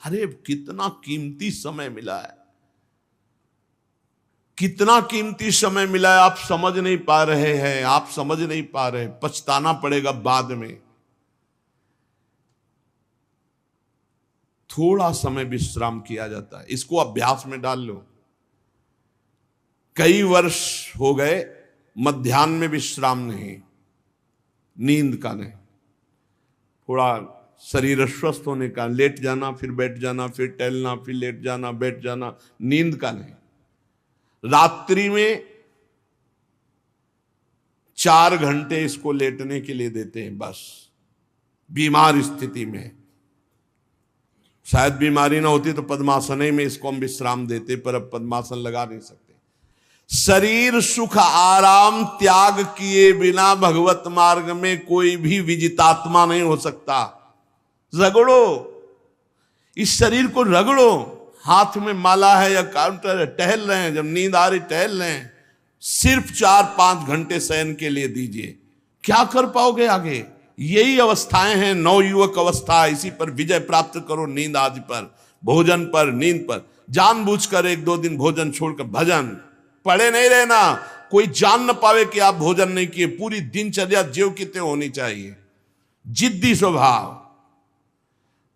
अरे कितना कीमती समय मिला है, कितना कीमती समय मिला है, आप समझ नहीं पा रहे हैं, आप समझ नहीं पा रहे, पछताना पड़ेगा बाद में। थोड़ा समय विश्राम किया जाता है, इसको अभ्यास में डाल लो। कई वर्ष हो गए मध्याह्न में विश्राम नहीं, नींद का नहीं, थोड़ा शरीर स्वस्थ होने का, लेट जाना फिर बैठ जाना, फिर टहलना, फिर लेट जाना बैठ जाना, नींद का नहीं। रात्रि में 4 घंटे इसको लेटने के लिए देते हैं बस, बीमार स्थिति में। शायद बीमारी ना होती तो पद्मासन में इसको हम विश्राम देते, पर अब पद्मासन लगा नहीं सकते। शरीर सुख आराम त्याग किए बिना भगवत मार्ग में कोई भी विजितात्मा नहीं हो सकता। रगड़ो, इस शरीर को रगड़ो, हाथ में माला है या काउंटर है, टहल रहे हैं, जब नींद आ रही टहल रहे हैं, सिर्फ 4-5 घंटे शयन के लिए दीजिए। क्या कर पाओगे आगे? यही अवस्थाएं हैं, नवयुवक अवस्था। इसी पर विजय प्राप्त करो, नींद आदि पर, भोजन पर, नींद पर। जानबूझकर 1-2 दिन भोजन छोड़कर भजन पड़े नहीं रहना, कोई जान न पावे कि आप भोजन नहीं किए। पूरी दिनचर्या ज्यों की त्यों होनी चाहिए। जिद्दी स्वभाव,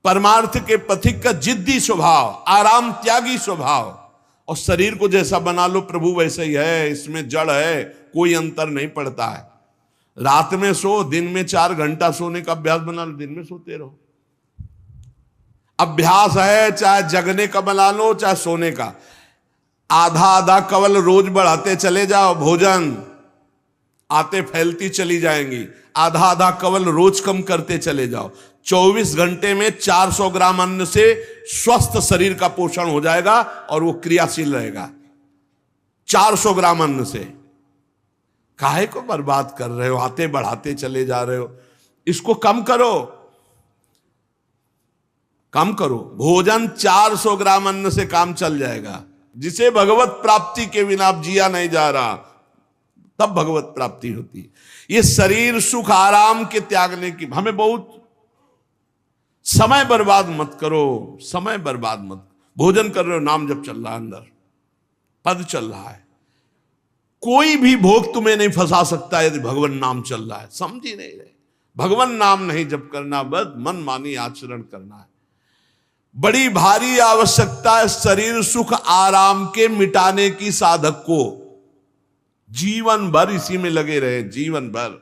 परमार्थ के पथिक का जिद्दी स्वभाव, आराम त्यागी स्वभाव। और शरीर को जैसा बना लो प्रभु वैसे ही है, इसमें जड़ है, कोई अंतर नहीं पड़ता है। रात में सो, दिन में 4 घंटा सोने का अभ्यास बना लो, दिन में सोते रहो। अभ्यास है, चाहे जगने का बना लो चाहे सोने का। आधा आधा कवल रोज बढ़ाते चले जाओ, भोजन आते फैलती चली जाएंगी। आधा आधा कवल रोज कम करते चले जाओ। 24 घंटे में 400 ग्राम अन्न से स्वस्थ शरीर का पोषण हो जाएगा और वो क्रियाशील रहेगा। 400 ग्राम अन्न से काहे को बर्बाद कर रहे हो? आते बढ़ाते चले जा रहे हो। इसको कम करो, कम करो। भोजन 400 ग्राम अन्न से काम चल जाएगा। जिसे भगवत प्राप्ति के बिना आप जिया नहीं जा रहा, तब भगवत प्राप्ति होती है। ये शरीर सुख आराम के त्यागने की, हमें बहुत समय बर्बाद मत करो, समय बर्बाद मत। भोजन कर रहे हो, नाम जब चल रहा है, अंदर पद चल रहा है, कोई भी भोग तुम्हें नहीं फंसा सकता यदि भगवान नाम चल रहा है। समझ ही नहीं रहे, भगवान नाम नहीं जप करना, बस मन मानी आचरण करना है। बड़ी भारी आवश्यकता है शरीर सुख आराम के मिटाने की साधक को। जीवन भर इसी में लगे रहे, जीवन भर।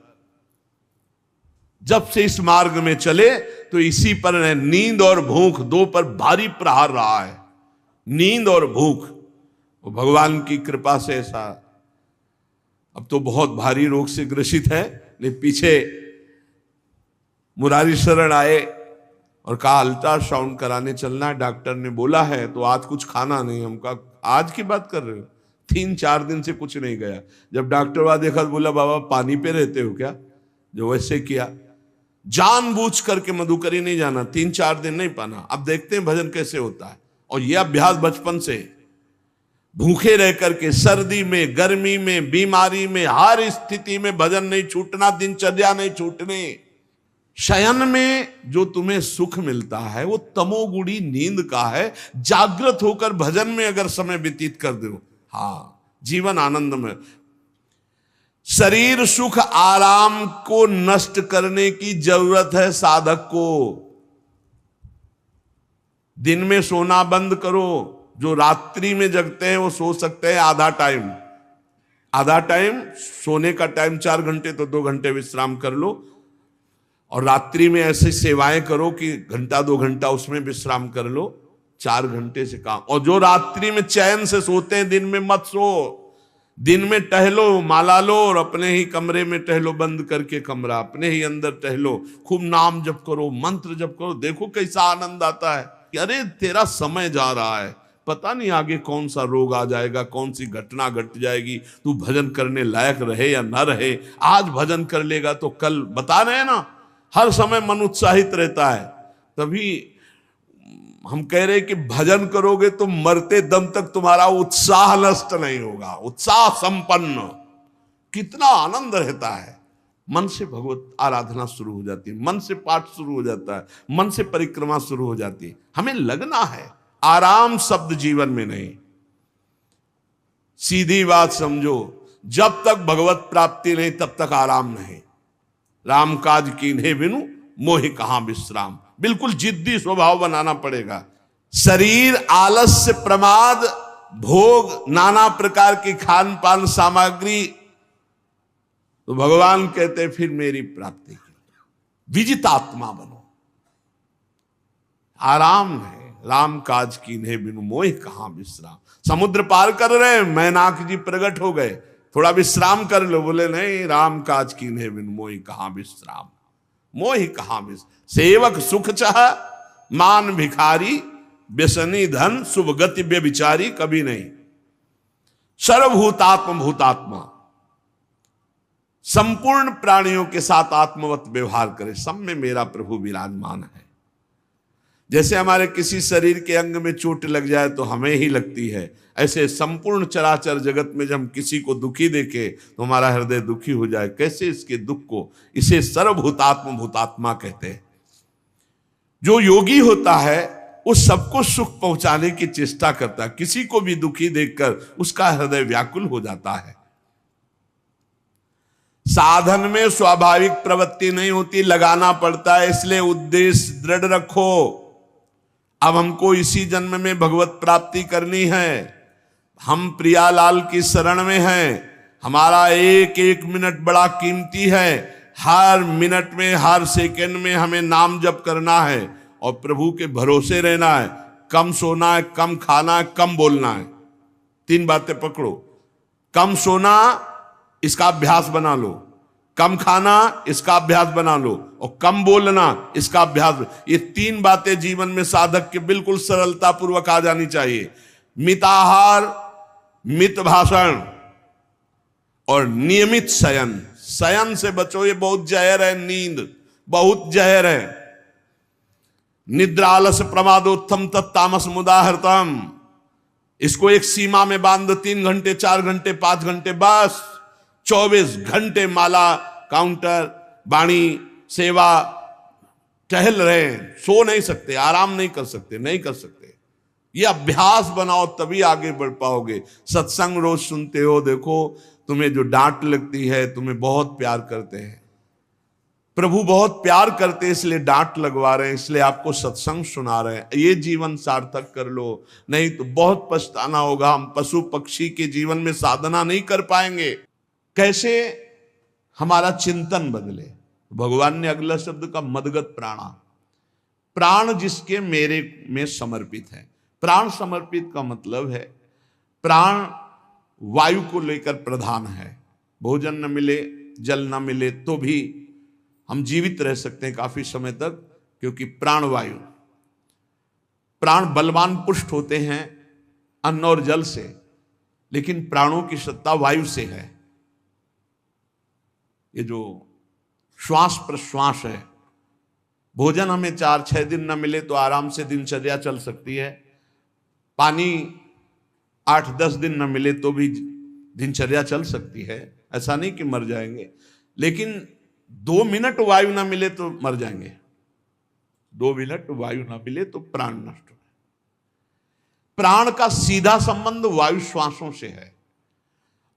जब से इस मार्ग में चले तो इसी पर है। नींद और भूख दो पर भारी प्रहार रहा है, नींद और भूख। वो भगवान की कृपा से ऐसा, अब तो बहुत भारी रोग से ग्रसित है, लेकिन पीछे मुरारी शरण आए और कहा अल्ट्रासाउंड कराने चलना है, डॉक्टर ने बोला है, तो आज कुछ खाना नहीं। हम कहा आज की बात कर रहे हो? 3-4 दिन से कुछ नहीं गया। जब डॉक्टर वहां देखा तो बोला बाबा पानी पे रहते हो क्या? जो वैसे किया, जानबूझ करके मधुकरी नहीं जाना, 3-4 दिन नहीं पाना। अब देखते हैं भजन कैसे होता है। और यह अभ्यास बचपन से, भूखे रह करके, सर्दी में, गर्मी में, बीमारी में, हर स्थिति में भजन नहीं छूटना, दिनचर्या नहीं छूटने। शयन में जो तुम्हें सुख मिलता है वो तमोगुणी नींद का है। जागृत होकर भजन में अगर समय व्यतीत कर दो, हाँ, जीवन आनंद में। शरीर सुख आराम को नष्ट करने की जरूरत है साधक को। दिन में सोना बंद करो। जो रात्रि में जगते हैं वो सो सकते हैं आधा टाइम, आधा टाइम सोने का टाइम 4 घंटे, तो 2 घंटे विश्राम कर लो। और रात्रि में ऐसी सेवाएं करो कि 1-2 घंटा उसमें विश्राम कर लो, 4 घंटे से काम। और जो रात्रि में चैन से सोते हैं, दिन में मत सो। दिन में टहलो, माला लो और अपने ही कमरे में टहलो, बंद करके कमरा, अपने ही अंदर टहलो, खूब नाम जप करो, मंत्र जप करो। देखो कैसा आनंद आता है कि अरे तेरा समय जा रहा है, पता नहीं आगे कौन सा रोग आ जाएगा, कौन सी घटना घट जाएगी, तू भजन करने लायक रहे या ना रहे। आज भजन कर लेगा तो कल, बता रहे हैं ना, हर समय मन उत्साहित रहता है। तभी हम कह रहे कि भजन करोगे तो मरते दम तक तुम्हारा उत्साह नष्ट नहीं होगा, उत्साह संपन्न। कितना आनंद रहता है, मन से भगवत आराधना शुरू हो जाती है, मन से पाठ शुरू हो जाता है, मन से परिक्रमा शुरू हो जाती है। हमें लगना है, आराम शब्द जीवन में नहीं। सीधी बात समझो, जब तक भगवत प्राप्ति नहीं तब तक आराम नहीं। राम काज कीन्हे बिनु मोहि कहां विश्राम। बिल्कुल जिद्दी स्वभाव बनाना पड़ेगा। शरीर, आलस्य, प्रमाद, भोग, नाना प्रकार की खान पान सामग्री, तो भगवान कहते फिर मेरी प्राप्ति की विजितात्मा बनो। आराम है, राम काज कीन्हे बिनु मोहि कहां विश्राम। समुद्र पार कर रहे हैं, मैनाक जी प्रकट हो गए, थोड़ा विश्राम कर लो। बोले नहीं, राम काज कीन्हे बिनु मोहि कहां विश्राम। मोहि कहां विश्राम। सेवक सुख चाह, मान भिखारी, व्यसनी धन, शुभ गति व्यभिचारी, कभी नहीं। सर्वभूतात्म भूतात्मा, संपूर्ण प्राणियों के साथ आत्मवत व्यवहार करे, सब में मेरा प्रभु विराजमान है। जैसे हमारे किसी शरीर के अंग में चोट लग जाए तो हमें ही लगती है, ऐसे संपूर्ण चराचर जगत में जब हम किसी को दुखी देखे तो हमारा हृदय दुखी हो जाए। कैसे इसके दुख को, इसे सर्वभूतात्म भूतात्मा कहते हैं। जो योगी होता है वो सबको सुख पहुंचाने की चेष्टा करता है, किसी को भी दुखी देखकर उसका हृदय व्याकुल हो जाता है। साधन में स्वाभाविक प्रवृत्ति नहीं होती, लगाना पड़ता है, इसलिए उद्देश्य दृढ़ रखो। अब हमको इसी जन्म में भगवत प्राप्ति करनी है। हम प्रियालाल की शरण में हैं। हमारा एक एक मिनट बड़ा कीमती है। हर मिनट में, हर सेकंड में हमें नाम जप करना है और प्रभु के भरोसे रहना है। कम सोना है, कम खाना है, कम बोलना है। 3 बातें पकड़ो। कम सोना, इसका अभ्यास बना लो। कम खाना, इसका अभ्यास बना लो। और कम बोलना, इसका अभ्यास। ये 3 बातें जीवन में साधक के बिल्कुल सरलता पूर्वक आ जानी चाहिए। मिताहार, मित भाषण और नियमित शयन। शयन से बचो, ये बहुत जहर है। नींद बहुत जहर है। निद्रा आलस प्रमादोत्थम तत्तामस मुदाहृतम। इसको एक सीमा में बांध दो। 3 घंटे, 4 घंटे, 5 घंटे, बस 24 घंटे माला, काउंटर, वाणी, सेवा, टहल रहे हैं। सो नहीं सकते, आराम नहीं कर सकते, नहीं कर सकते। ये अभ्यास बनाओ तभी आगे बढ़ पाओगे। सत्संग रोज सुनते हो, देखो तुम्हें जो डांट लगती है, तुम्हें बहुत प्यार करते हैं। प्रभु बहुत प्यार करते हैं, इसलिए डांट लगवा रहे हैं, इसलिए आपको सत्संग सुना रहे हैं। ये जीवन सार्थक कर लो, नहीं तो बहुत पछताना होगा। हम पशु पक्षी के जीवन में साधना नहीं कर पाएंगे। कैसे हमारा चिंतन बदले। भगवान ने अगला शब्द का मदगत प्राणा। प्राण जिसके मेरे में समर्पित है। प्राण समर्पित का मतलब है प्राण वायु को लेकर प्रधान है। भोजन न मिले, जल न मिले तो भी हम जीवित रह सकते हैं काफी समय तक, क्योंकि प्राण वायु। प्राण बलवान पुष्ट होते हैं अन्न और जल से, लेकिन प्राणों की सत्ता वायु से है। ये जो श्वास प्रश्वास है, भोजन हमें 4-6 दिन न मिले तो आराम से दिनचर्या चल सकती है। पानी 8-10 दिन न मिले तो भी दिनचर्या चल सकती है। ऐसा नहीं कि मर जाएंगे, लेकिन 2 मिनट वायु ना मिले तो मर जाएंगे। 2 मिनट वायु ना मिले तो प्राण नष्ट हो। प्राण का सीधा संबंध वायु श्वासों से है।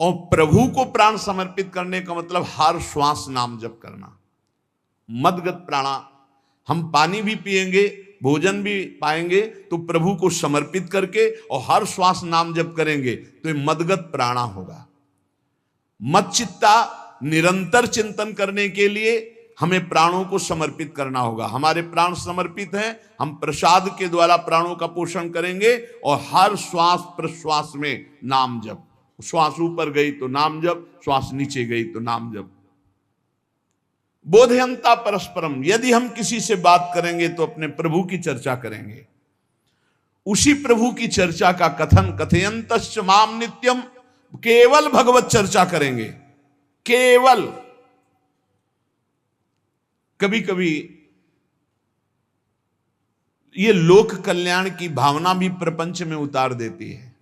और प्रभु को प्राण समर्पित करने का मतलब हर श्वास नाम जप करना। मदगत प्राणा। हम पानी भी पिएंगे, भोजन भी पाएंगे तो प्रभु को समर्पित करके और हर श्वास नाम जप करेंगे तो ये मदगत प्राणा होगा। मत चित्ता, निरंतर चिंतन करने के लिए हमें प्राणों को समर्पित करना होगा। हमारे प्राण समर्पित हैं, हम प्रसाद के द्वारा प्राणों का पोषण करेंगे और हर श्वास प्रश्वास में नाम जप। श्वास ऊपर गई तो नाम जप, श्वास नीचे गई तो नाम जप। बोधयंता परस्परम। यदि हम किसी से बात करेंगे तो अपने प्रभु की चर्चा करेंगे। उसी प्रभु की चर्चा का कथन, कथयंतश्च माम नित्यम, केवल भगवत चर्चा करेंगे। केवल। कभी कभी ये लोक कल्याण की भावना भी प्रपंच में उतार देती है।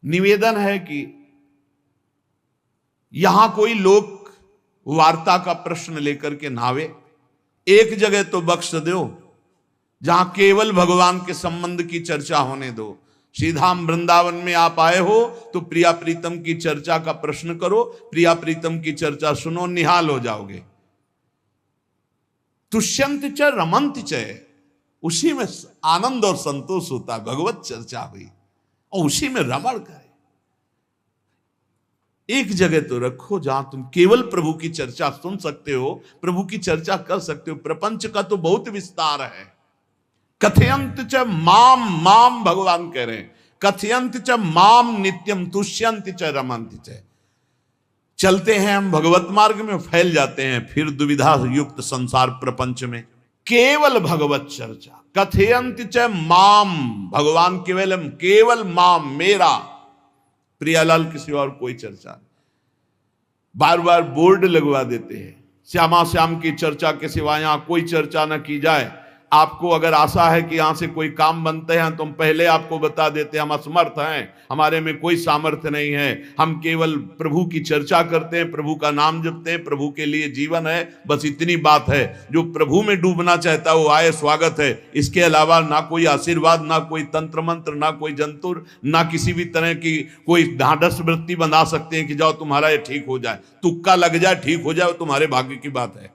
निवेदन है कि यहां कोई लोक वार्ता का प्रश्न लेकर के नावे, एक जगह तो बख्श दो जहां केवल भगवान के संबंध की चर्चा होने दो। श्रीधाम वृंदावन में आप आए हो तो प्रिया प्रीतम की चर्चा का प्रश्न करो, प्रिया प्रीतम की चर्चा सुनो, निहाल हो जाओगे। तुष्यंत च रमंत च, उसी में आनंद और संतोष होता है। भगवत चर्चा हुई और उसी में रमण करे। एक जगह तो रखो जहां तुम केवल प्रभु की चर्चा सुन सकते हो, प्रभु की चर्चा कर सकते हो। प्रपंच का तो बहुत विस्तार है। कथयंत च माम, माम भगवान कह रहे हैं, कथयंत च माम नित्यम तुष्यंत च रमंत च। चलते हैं हम भगवत मार्ग में, फैल जाते हैं फिर दुविधा युक्त संसार प्रपंच में। केवल भगवत चर्चा, कथयंत च माम, भगवान केवल माम, मेरा, प्रियालाल की सिवा और कोई चर्चा नहीं। बार बार बोर्ड लगवा देते हैं, श्यामा श्याम की चर्चा के सिवा यहां कोई चर्चा न की जाए। आपको अगर आशा है कि यहां से कोई काम बनते हैं तो हम पहले आपको बता देते हैं हम असमर्थ हैं, हमारे में कोई सामर्थ्य नहीं है। हम केवल प्रभु की चर्चा करते हैं, प्रभु का नाम जपते हैं, प्रभु के लिए जीवन है, बस इतनी बात है। जो प्रभु में डूबना चाहता है वो आए, स्वागत है। इसके अलावा ना कोई आशीर्वाद, ना कोई तंत्र मंत्र, ना कोई जंतुर, ना किसी भी तरह की कोई ढांढस वृत्ति बना सकते हैं कि जाओ तुम्हारा ये ठीक हो जाए, तुक्का लग जाए, ठीक हो जाए, तुम्हारे भाग्य की बात है।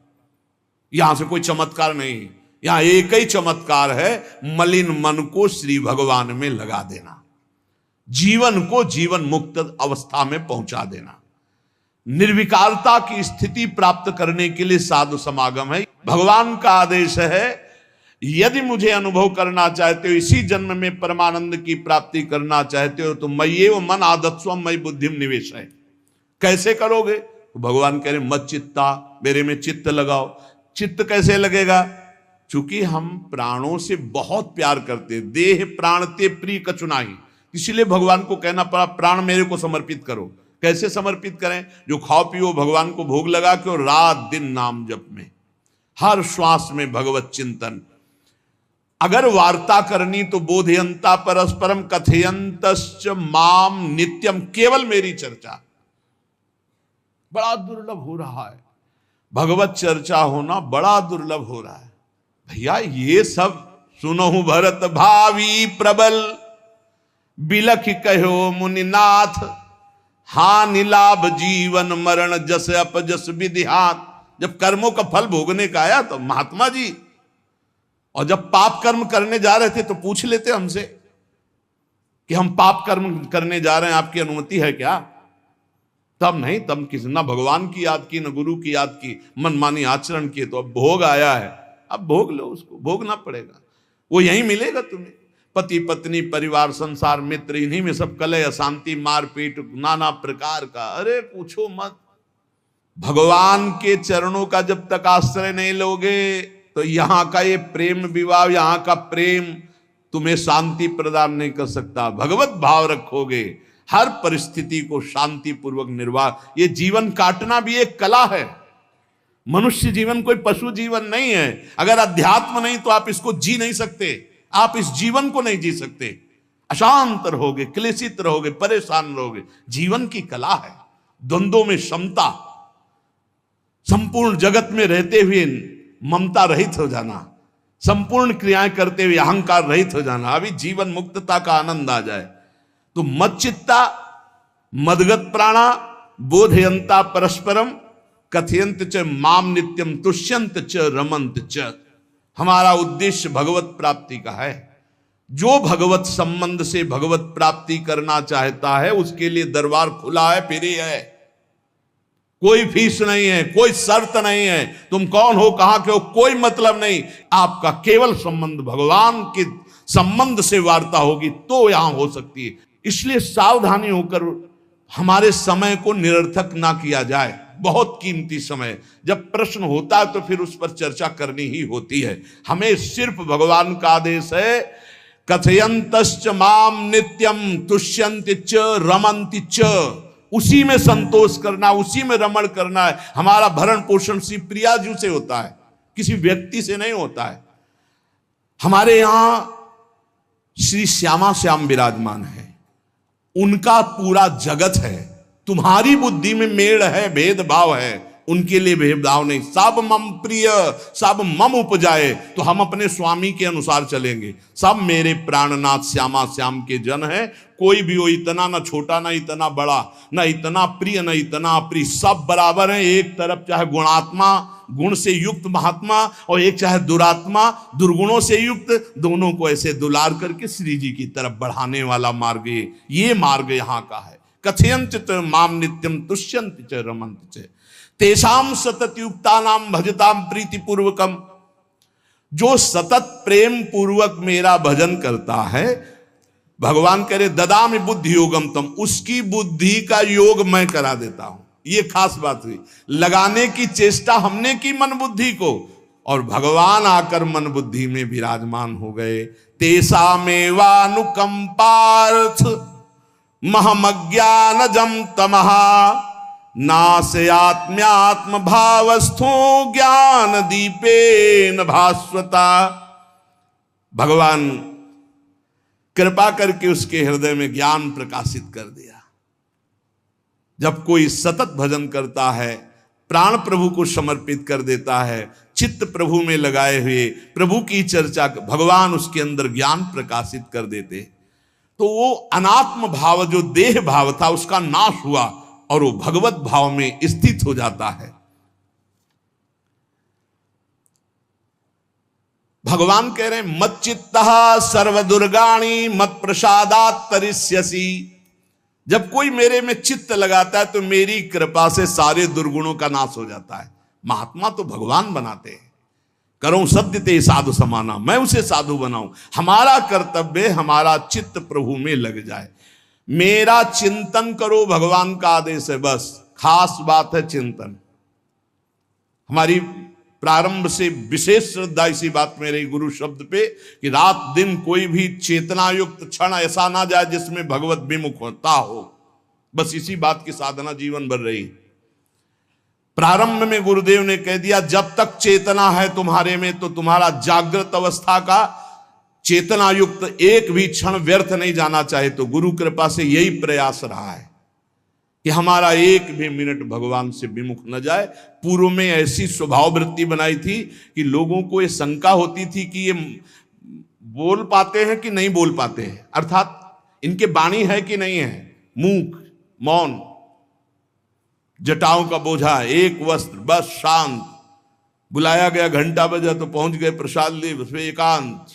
यहां से कोई चमत्कार नहीं, यहां एक ही चमत्कार है, मलिन मन को श्री भगवान में लगा देना, जीवन को जीवन मुक्त अवस्था में पहुंचा देना। निर्विकारता की स्थिति प्राप्त करने के लिए साधु समागम है। भगवान का आदेश है, यदि मुझे अनुभव करना चाहते हो, इसी जन्म में परमानंद की प्राप्ति करना चाहते हो तो मय्येव मन आदत्स्व मयि बुद्धिम निवेश है। कैसे करोगे? तो भगवान कह रहे मत चित्ता, मेरे में चित्त लगाओ। चित्त कैसे लगेगा? चूंकि हम प्राणों से बहुत प्यार करते, देह प्राण ते प्रिय कछु नाही, इसलिए भगवान को कहना पड़ा प्राण मेरे को समर्पित करो। कैसे समर्पित करें? जो खाओ पियो भगवान को भोग लगा के, और रात दिन नाम जप में, हर श्वास में भगवत चिंतन। अगर वार्ता करनी तो बोधयंता परस्परम कथयंतश्च माम नित्यम, केवल मेरी चर्चा। बड़ा दुर्लभ हो रहा है, भगवत चर्चा होना बड़ा दुर्लभ हो रहा है। भैया ये सब सुनहु भरत भावी प्रबल, बिलख कहो मुनिनाथ, हानि लाभ जीवन मरण जस अपजस विधिहात। जब कर्मों का फल भोगने का आया तो महात्मा जी, और जब पाप कर्म करने जा रहे थे तो पूछ लेते हमसे कि हम पाप कर्म करने जा रहे हैं, आपकी अनुमति है क्या? तब नहीं, तब किसी ना भगवान की याद की, न गुरु की याद की, मनमानी आचरण किए। तो अब भोग आया है, अब भोग लो, उसको भोगना पड़ेगा, वो यहीं मिलेगा तुम्हें। पति पत्नी परिवार संसार मित्र, इन्हीं में सब कलह अशांति मारपीट नाना प्रकार का। अरे पूछो मत, भगवान के चरणों का जब तक आश्रय नहीं लोगे तो यहां का ये प्रेम विवाह, यहां का प्रेम तुम्हें शांति प्रदान नहीं कर सकता। भगवत भाव रखोगे, हर परिस्थिति को शांति पूर्वक निर्वाह। ये जीवन काटना भी एक कला है। मनुष्य जीवन कोई पशु जीवन नहीं है। अगर अध्यात्म नहीं तो आप इसको जी नहीं सकते, आप इस जीवन को नहीं जी सकते। अशांत रहोगे, क्लेशित रहोगे, परेशान रहोगे। जीवन की कला है द्वंद्वों में समता, संपूर्ण जगत में रहते हुए ममता रहित हो जाना, संपूर्ण क्रियाएं करते हुए अहंकार रहित हो जाना। अभी जीवन मुक्तता का आनंद आ जाए तो मच्चित्ता मदगत प्राणा बोधयंता परस्परम कथयंत च माम नित्यम तुष्यंत च रमंत च। हमारा उद्देश्य भगवत प्राप्ति का है। जो भगवत संबंध से भगवत प्राप्ति करना चाहता है उसके लिए दरबार खुला है, फ्री है, कोई फीस नहीं है, कोई शर्त नहीं है। तुम कौन हो, कहां के हो, कोई मतलब नहीं। आपका केवल संबंध भगवान के संबंध से वार्ता होगी तो यहां हो सकती है। इसलिए सावधानी होकर हमारे समय को निरर्थक ना किया जाए। बहुत कीमती समय, जब प्रश्न होता है तो फिर उस पर चर्चा करनी ही होती है। हमें सिर्फ भगवान का आदेश है, कथयंतश्च माम नित्यम तुष्यंत च रमंति च। उसी में संतोष करना, उसी में रमण करना है। हमारा भरण पोषण श्री प्रिया जी से होता है, किसी व्यक्ति से नहीं होता है। हमारे यहां श्री श्यामा श्याम विराजमान है, उनका पूरा जगत है। तुम्हारी बुद्धि में मेड़ है, भेदभाव है, उनके लिए भेदभाव नहीं। सब मम प्रिय, सब मम उपजाए, तो हम अपने स्वामी के अनुसार चलेंगे। सब मेरे प्राणनाथ श्यामा श्याम के जन है, कोई भी हो, इतना ना छोटा ना इतना बड़ा, ना इतना प्रिय ना इतना अप्रिय, सब बराबर है। एक तरफ चाहे गुणात्मा, गुण से युक्त महात्मा, और एक चाहे दुरात्मा, दुर्गुणों से युक्त, दोनों को ऐसे दुलार करके श्री जी की तरफ बढ़ाने वाला मार्ग, ये मार्ग यहाँ का है। कथयंत च माम नित्यम तुष्यंत च रमंत च तेषाम सतत युक्ता नाम भजताम प्रीति पूर्वकम। जो सतत प्रेम पूर्वक मेरा भजन करता है, भगवान करे ददामि बुद्धि योगम तम, उसकी बुद्धि का योग मैं करा देता हूं। ये खास बात हुई, लगाने की चेष्टा हमने की मन बुद्धि को, और भगवान आकर मन बुद्धि में विराजमान हो गए। तेषामेवानुकंपार्थ महमज्ञानजं तमहा नास्यात्म्यात्म भावस्थो ज्ञान दीपेन भास्वता। भगवान कृपा करके उसके हृदय में ज्ञान प्रकाशित कर दिया। जब कोई सतत भजन करता है, प्राण प्रभु को समर्पित कर देता है, चित्त प्रभु में लगाए हुए प्रभु की चर्चा, भगवान उसके अंदर ज्ञान प्रकाशित कर देते, तो वो अनात्म भाव जो देह भाव था उसका नाश हुआ और वो भगवत भाव में स्थित हो जाता है। भगवान कह रहे हैं मत चित्तः सर्वदुर्गाणि मत प्रसादात् तरिष्यसि। जब कोई मेरे में चित्त लगाता है तो मेरी कृपा से सारे दुर्गुणों का नाश हो जाता है। महात्मा तो भगवान बनाते हैं। करो सत्य ते साधु समाना, मैं उसे साधु बनाऊं। हमारा कर्तव्य, हमारा चित्त प्रभु में लग जाए। मेरा चिंतन करो, भगवान का आदेश है, बस खास बात है चिंतन। हमारी प्रारंभ से विशेष श्रद्धा इसी बात में रही गुरु शब्द पे, कि रात दिन कोई भी चेतना युक्त क्षण ऐसा ना जाए जिसमें भगवत विमुखता हो। बस इसी बात की साधना जीवन भर रही। प्रारंभ में गुरुदेव ने कह दिया जब तक चेतना है तुम्हारे में, तो तुम्हारा जागृत अवस्था का चेतना युक्त एक भी क्षण व्यर्थ नहीं जाना चाहे। तो गुरु कृपा से यही प्रयास रहा है कि हमारा एक भी मिनट भगवान से विमुख न जाए। पूर्व में ऐसी स्वभाव वृत्ति बनाई थी कि लोगों को ये शंका होती थी कि ये बोल पाते हैं कि नहीं बोल पाते हैं, अर्थात इनके वाणी है कि नहीं है, मूक मौन, जटाओं का बोझा, एक वस्त्र, बस शांत। बुलाया गया, घंटा बजा तो पहुंच गए, प्रसाद लिए, उसमें एकांत,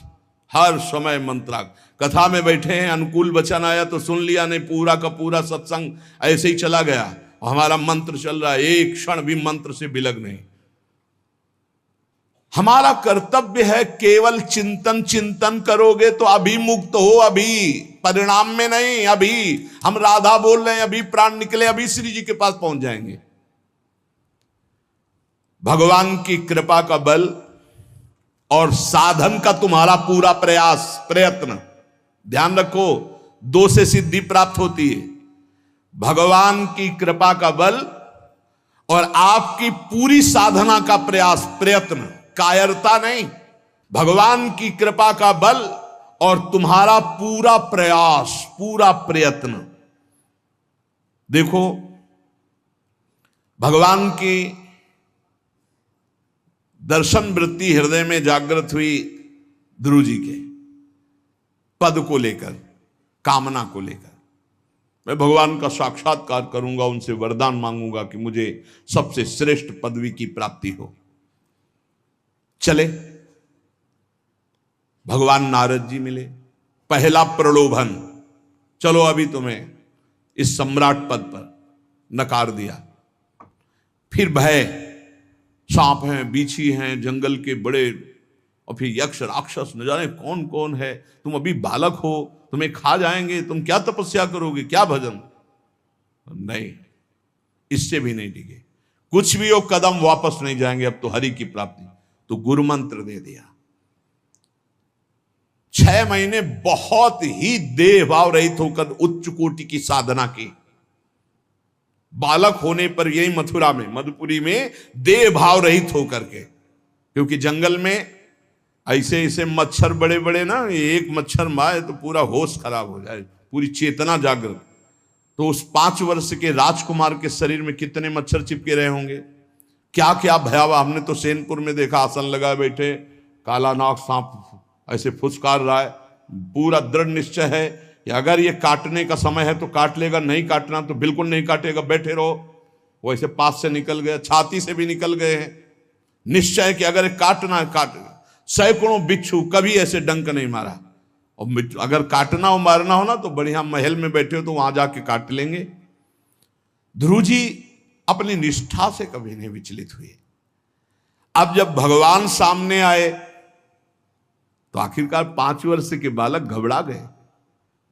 हर समय मंत्रा। कथा में बैठे हैं, अनुकूल वचन आया तो सुन लिया, नहीं पूरा का पूरा सत्संग ऐसे ही चला गया। हमारा मंत्र चल रहा है, एक क्षण भी मंत्र से बिलग नहीं। हमारा कर्तव्य है केवल चिंतन। चिंतन करोगे तो अभी मुक्त हो, अभी परिणाम में नहीं। अभी हम राधा बोल रहे हैं, अभी प्राण निकले, अभी श्री जी के पास पहुंच जाएंगे। भगवान की कृपा का बल और साधन का तुम्हारा पूरा प्रयास प्रयत्न, ध्यान रखो, दो से सिद्धि प्राप्त होती है। भगवान की कृपा का बल और आपकी पूरी साधना का प्रयास प्रयत्न, कायरता नहीं। भगवान की कृपा का बल और तुम्हारा पूरा प्रयास, पूरा प्रयत्न। देखो भगवान की दर्शन वृत्ति हृदय में जागृत हुई ध्रुव जी के पद को लेकर, कामना को लेकर। मैं भगवान का साक्षात्कार करूंगा, उनसे वरदान मांगूंगा कि मुझे सबसे श्रेष्ठ पदवी की प्राप्ति हो। चले, भगवान नारद जी मिले। पहला प्रलोभन, चलो अभी तुम्हें इस सम्राट पद पर नकार दिया। फिर भय, सांप हैं, बीछी हैं, जंगल के बड़े, और फिर यक्ष राक्षस, न जाने कौन कौन है। तुम अभी बालक हो, तुम्हें खा जाएंगे, तुम क्या तपस्या करोगे, क्या भजन। नहीं, इससे भी नहीं टिके। कुछ भी हो, कदम वापस नहीं जाएंगे, अब तो हरि की प्राप्ति। तो गुरु मंत्र दे दिया। 6 महीने बहुत ही देह भाव रहित होकर उच्च कोटि की साधना की। बालक होने पर यही मथुरा में, मधुपुरी में देह भाव रहित होकर के, क्योंकि जंगल में ऐसे ऐसे मच्छर बड़े बड़े ना, एक मच्छर मारे तो पूरा होश खराब हो जाए, पूरी चेतना जागृत। तो उस 5 वर्ष के राजकुमार के शरीर में कितने मच्छर चिपके रहे होंगे, क्या क्या भयावह। हमने तो सैनपुर में देखा, आसन लगाए बैठे, काला नाग सांप ऐसे फुसकार रहा है। पूरा दृढ़ निश्चय है कि अगर ये काटने का समय है तो काट लेगा, नहीं काटना तो बिल्कुल नहीं काटेगा, बैठे रहो। वो ऐसे पास से निकल गए, छाती से भी निकल गए हैं। निश्चय कि अगर काटना है काट। सैकड़ों बिच्छू, कभी ऐसे डंक नहीं मारा। और अगर काटना हो मारना हो ना तो बढ़िया महल में बैठे हो तो वहां जाके काट लेंगे। ध्रुव जी अपनी निष्ठा से कभी नहीं विचलित हुए। अब जब भगवान सामने आए तो आखिरकार 5 वर्ष के बालक घबरा गए।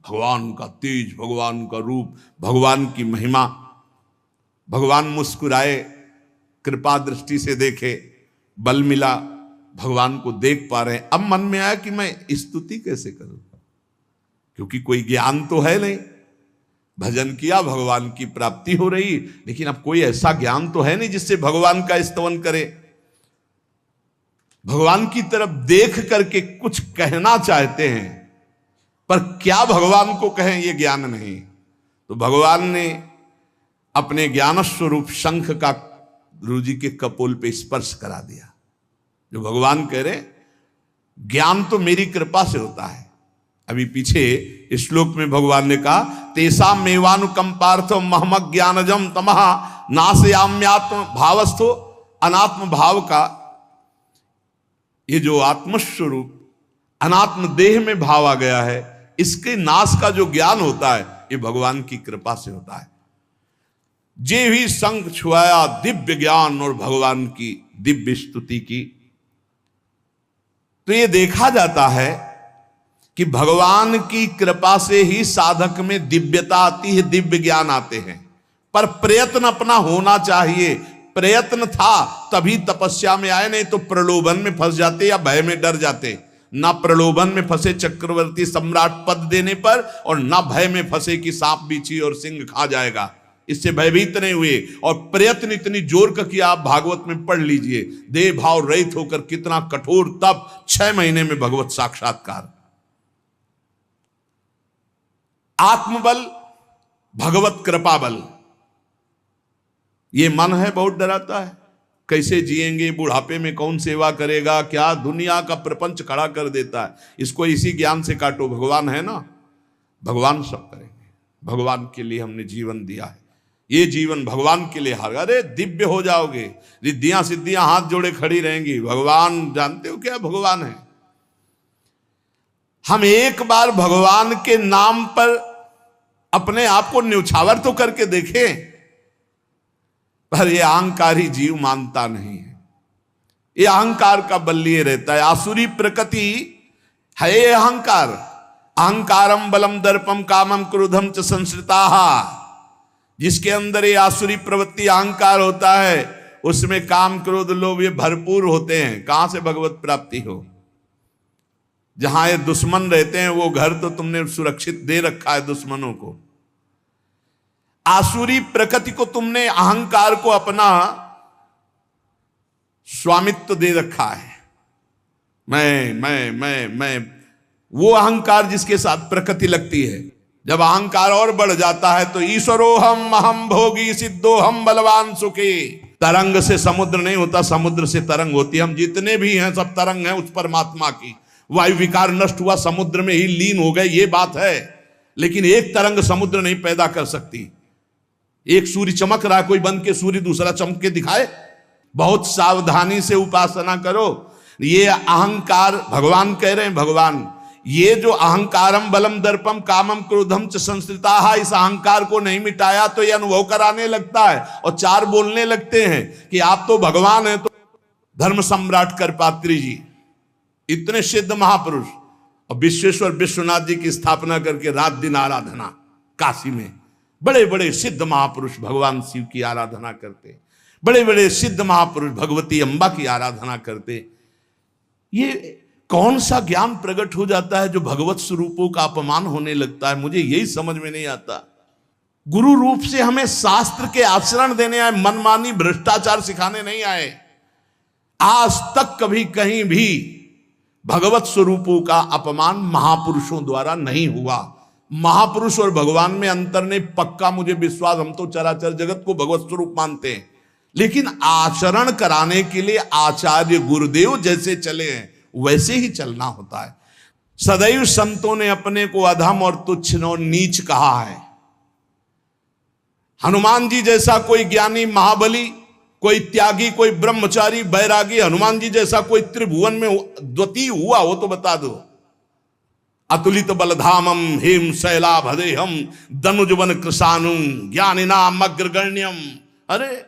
भगवान का तेज, भगवान का रूप, भगवान की महिमा। भगवान मुस्कुराए, कृपा दृष्टि से देखे, बल मिला, भगवान को देख पा रहे हैं। अब मन में आया कि मैं स्तुति कैसे करूं, क्योंकि कोई ज्ञान तो है नहीं। भजन किया, भगवान की प्राप्ति हो रही, लेकिन अब कोई ऐसा ज्ञान तो है नहीं जिससे भगवान का स्तवन करे। भगवान की तरफ देख करके कुछ कहना चाहते हैं, पर क्या भगवान को कहें ये ज्ञान नहीं। तो भगवान ने अपने ज्ञान स्वरूप शंख का ध्रुव जी के कपोल पे स्पर्श करा दिया। जो भगवान कह रहे, ज्ञान तो मेरी कृपा से होता है। अभी पीछे इस श्लोक में भगवान ने कहा, तेसा मेवानुकंपार्थ महमक ज्ञानजम तमः नाशयाम्यात्म भावस्थो। अनात्म भाव का ये जो आत्मस्वरूप अनात्म देह में भाव आ गया है, इसके नाश का जो ज्ञान होता है ये भगवान की कृपा से होता है। जे भी संग छुआया दिव्य ज्ञान और भगवान की दिव्य स्तुति की। तो ये देखा जाता है कि भगवान की कृपा से ही साधक में दिव्यता आती है, दिव्य ज्ञान आते हैं। पर प्रयत्न अपना होना चाहिए। प्रयत्न था तभी तपस्या में आए, नहीं तो प्रलोभन में फंस जाते या भय में डर जाते। ना प्रलोभन में फंसे चक्रवर्ती सम्राट पद देने पर, और ना भय में फंसे कि सांप बिच्छी और सिंह खा जाएगा, इससे भयभीत नहीं हुए। और प्रयत्न इतनी जोर का किया, आप भागवत में पढ़ लीजिए, देह भाव रहित होकर कितना कठोर तप, 6 महीने में भगवत साक्षात्कार। आत्मबल, भगवत कृपा बल। ये मन है बहुत डराता है, कैसे जिएंगे, बुढ़ापे में कौन सेवा करेगा, क्या दुनिया का प्रपंच खड़ा कर देता है। इसको इसी ज्ञान से काटो, भगवान है ना, भगवान सब करेंगे। भगवान के लिए हमने जीवन दिया है, ये जीवन भगवान के लिए हार। अरे दिव्य हो जाओगे, रिद्धियां सिद्धियां हाथ जोड़े खड़ी रहेंगी। भगवान जानते हो क्या भगवान है। हम एक बार भगवान के नाम पर अपने आप को न्यौछावर तो करके देखें, पर यह अहंकारी जीव मानता नहीं है। ये अहंकार का बल लिए रहता है। आसुरी प्रकृति है ये अहंकार। अहंकारम बलम दर्पम कामम क्रोधम च संश्रिताः। जिसके अंदर ये आसुरी प्रवृत्ति अहंकार होता है, उसमें काम क्रोध लोभ ये भरपूर होते हैं। कहां से भगवत प्राप्ति हो। जहां ये दुश्मन रहते हैं वो घर तो तुमने सुरक्षित दे रखा है दुश्मनों को। आसुरी प्रकृति को तुमने, अहंकार को अपना स्वामित्व दे रखा है। मैं वो अहंकार जिसके साथ प्रकृति लगती है। जब अहंकार और बढ़ जाता है तो ईश्वरोहम अहम भोगी सिद्धोहम बलवान सुखी। तरंग से समुद्र नहीं होता, समुद्र से तरंग होती है। हम जितने भी हैं सब तरंग हैं उस परमात्मा की। वायु विकार नष्ट हुआ, समुद्र में ही लीन हो गए, ये बात है। लेकिन एक तरंग समुद्र नहीं पैदा कर सकती। एक सूर्य चमक रहा, कोई बंद के सूर्य दूसरा चमक के दिखाए। बहुत सावधानी से उपासना करो। ये अहंकार, भगवान कह रहे हैं, भगवान ये जो अहंकारम बलम दर्पम कामम क्रोधम च संश्रिताः, इस अहंकार को नहीं मिटाया तो ये अनुभव कराने लगता है और 4 बोलने लगते हैं कि आप तो भगवान हैं। तो धर्म सम्राट करपात्री जी, इतने सिद्ध महापुरुष, और विश्वेश्वर विश्वनाथ जी की स्थापना करके रात दिन आराधना काशी में। बड़े बड़े सिद्ध महापुरुष भगवान शिव की आराधना करते, बड़े बड़े सिद्ध महापुरुष भगवती अम्बा की आराधना करते। ये कौन सा ज्ञान प्रकट हो जाता है जो भगवत स्वरूपों का अपमान होने लगता है। मुझे यही समझ में नहीं आता। गुरु रूप से हमें शास्त्र के आचरण देने आए, मनमानी भ्रष्टाचार सिखाने नहीं आए। आज तक कभी कहीं भी भगवत स्वरूपों का अपमान महापुरुषों द्वारा नहीं हुआ। महापुरुष और भगवान में अंतर नहीं, पक्का मुझे विश्वास, हम तो चराचर जगत को भगवत स्वरूप मानते हैं, लेकिन आचरण कराने के लिए आचार्य गुरुदेव जैसे चले हैं वैसे ही चलना होता है। सदैव संतों ने अपने को अधम और तुच्छ और नीच कहा है। हनुमान जी जैसा कोई ज्ञानी, महाबली, कोई त्यागी, कोई ब्रह्मचारी, बैरागी, हनुमान जी जैसा कोई त्रिभुवन में द्वितीय हुआ हो तो बता दो। अतुलित बलधामम हेम शैलाभदेहम दनुजवन कृशानुम ज्ञानिनाम अग्रगण्यम। अरे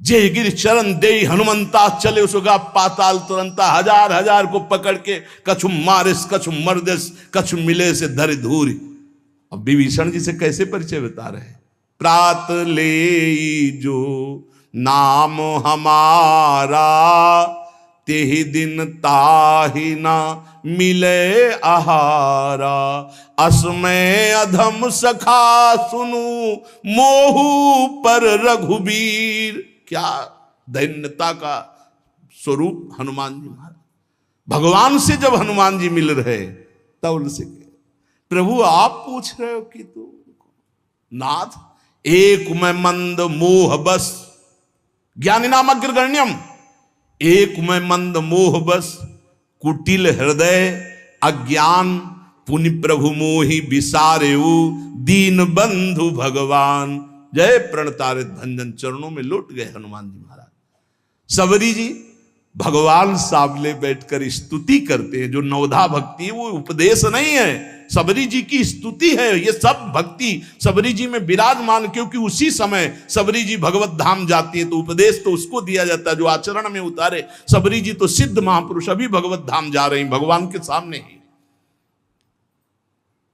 जय गिर चरण दे हनुमंता चले उसगा पाताल तुरंता, हजार हजार को पकड़ के कछु मारिस कछु मर्दिस कछु मिले से धर धूरी। अब विभीषण जी से कैसे परिचय बता रहे हैं। प्रात ले जो नाम हमारा तेहि दिन ताहि ना मिले आहारा। असमय अधम सखा सुनु मोहु पर रघुबीर। क्या दैन्यता का स्वरूप हनुमान जी महाराज। भगवान से जब हनुमान जी मिल रहे तब उनसे प्रभु आप पूछ रहे हो कि तू नाथ एक मैं मंद मोह बस ज्ञानी नाम अग्रगण्यम। एक मैं मंद मोह बस कुटिल हृदय अज्ञान पुनि प्रभु मोहि विसारेऊ दीन बंधु भगवान। जय प्रणतारित भंजन चरणों में लौट गए हनुमान जी महाराज। सबरी जी भगवान सामने बैठकर स्तुति करते हैं। जो नवधा भक्ति है वो उपदेश नहीं है, सबरी जी की स्तुति है। ये सब भक्ति सबरी जी में विराजमान, क्योंकि उसी समय सबरी जी भगवत धाम जाती है तो उपदेश तो उसको दिया जाता है जो आचरण में उतारे। सबरी जी तो सिद्ध महापुरुष अभी भगवत धाम जा रही भगवान के सामने ही।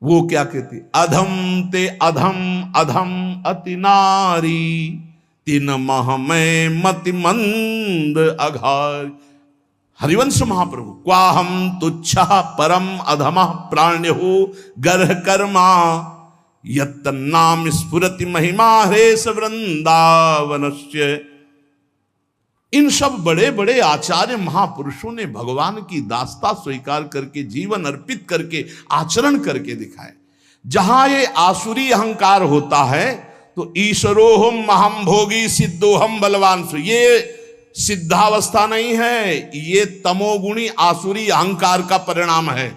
वो क्या कहती, अधम ते अधम अधम अति नारी तीन मह में मति मंद अघार। हरिवंश महाप्रभु क्वाहम तुच्छ परम अधम प्राण्य हो गर्ह कर्मा यत्तन्नाम स्फुरति महिमा हरेश वृंदावनस्य। इन सब बड़े बड़े आचार्य महापुरुषों ने भगवान की दास्ता स्वीकार करके जीवन अर्पित करके आचरण करके दिखाए। जहां ये आसुरी अहंकार होता है तो ईश्वरोहम महम भोगी सिद्धोहम बलवान, ये सिद्धावस्था नहीं है, ये तमोगुणी आसुरी अहंकार का परिणाम है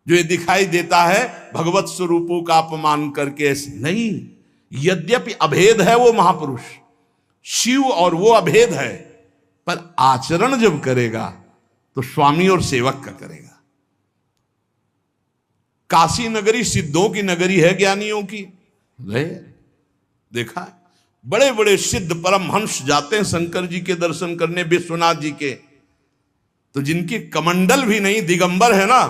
जो ये दिखाई देता है भगवत स्वरूपों का अपमान करके। नहीं, यद्यपि अभेद है वो महापुरुष शिव और वो अभेद है, पर आचरण जब करेगा तो स्वामी और सेवक का करेगा। काशी नगरी सिद्धों की नगरी है, ज्ञानियों की देखा है। बड़े बड़े सिद्ध परमहंस जाते हैं शंकर जी के दर्शन करने, विश्वनाथ जी के, तो जिनकी कमंडल भी नहीं दिगंबर है ना,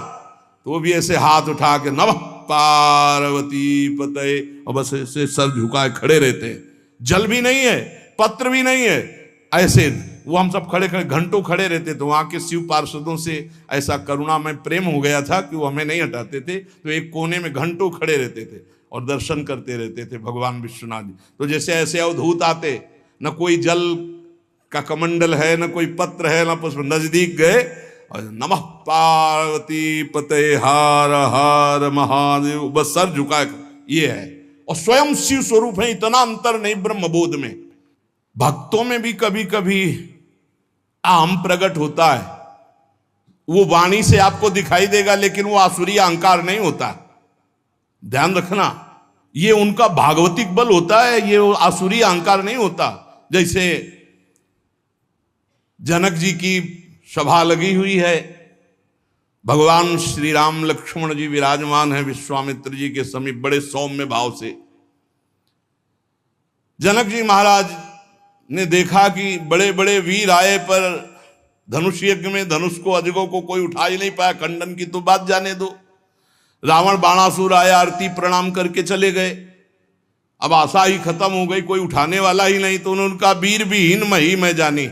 तो वो भी ऐसे हाथ उठा के नमः पार्वती पते और बस ऐसे सर झुकाए खड़े रहते हैं। जल भी नहीं है, पत्र भी नहीं है, ऐसे वो हम सब खड़े खड़े घंटों खड़े रहते। तो वहां के शिव पार्षदों से ऐसा करुणा में प्रेम हो गया था कि वो हमें नहीं हटाते थे, तो एक कोने में घंटों खड़े रहते थे और दर्शन करते रहते थे भगवान विश्वनाथ जी। तो जैसे ऐसे अवधूत आते, न कोई जल का कमंडल है, न कोई पत्र है, न पुष्प, नजदीक गए और नमः पार्वती पते हार हार महादेव, बस सर झुकाए, ये है। और स्वयं शिव स्वरूप है, इतना अंतर नहीं ब्रह्मबोध में। भक्तों में भी कभी कभी आम प्रकट होता है, वो वाणी से आपको दिखाई देगा, लेकिन वो आसुरी अहंकार नहीं होता। ध्यान रखना, ये उनका भागवतिक बल होता है, ये आसुरी अहंकार नहीं होता। जैसे जनक जी की सभा लगी हुई है, भगवान श्री राम लक्ष्मण जी विराजमान है विश्वामित्र जी के समीप बड़े सौम्य भाव से। जनक जी महाराज ने देखा कि बड़े बड़े वीर आए पर धनुष यज्ञ में धनुष को अजगों को कोई उठा ही नहीं पाया, खंडन की तो बात जाने दो। रावण बाणासुर आया, आरती प्रणाम करके चले गए। अब आशा ही खत्म हो गई, कोई उठाने वाला ही नहीं, तो उन्होंने उनका वीर विहीन मही मैं जानी।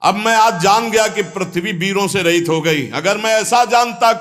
अब मैं आज जान गया कि पृथ्वी वीरों से रहित हो गई। अगर मैं ऐसा जानता